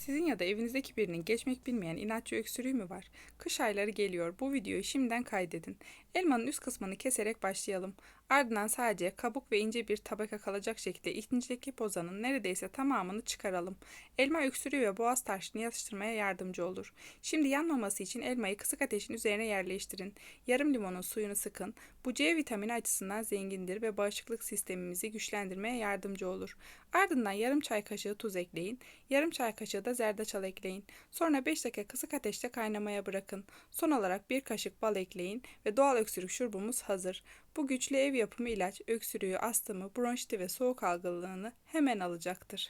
Sizin ya da evinizdeki birinin geçmek bilmeyen inatçı öksürüğü mü var? Kış ayları geliyor. Bu videoyu şimdiden kaydedin. Elmanın üst kısmını keserek başlayalım. Ardından sadece kabuk ve ince bir tabaka kalacak şekilde içindeki pozanın neredeyse tamamını çıkaralım. Elma öksürüğü ve boğaz taşını yatıştırmaya yardımcı olur. Şimdi yanmaması için elmayı kısık ateşin üzerine yerleştirin. Yarım limonun suyunu sıkın. Bu C vitamini açısından zengindir ve bağışıklık sistemimizi güçlendirmeye yardımcı olur. Ardından yarım çay kaşığı tuz ekleyin. Yarım çay kaşığı da zerdeçal ekleyin. Sonra 5 dakika kısık ateşte kaynamaya bırakın. Son olarak bir kaşık bal ekleyin ve doğal öksürük şurubumuz hazır. Bu güçlü ev yapımı ilaç öksürüğü, astımı, bronşiti ve soğuk algınlığını hemen alacaktır.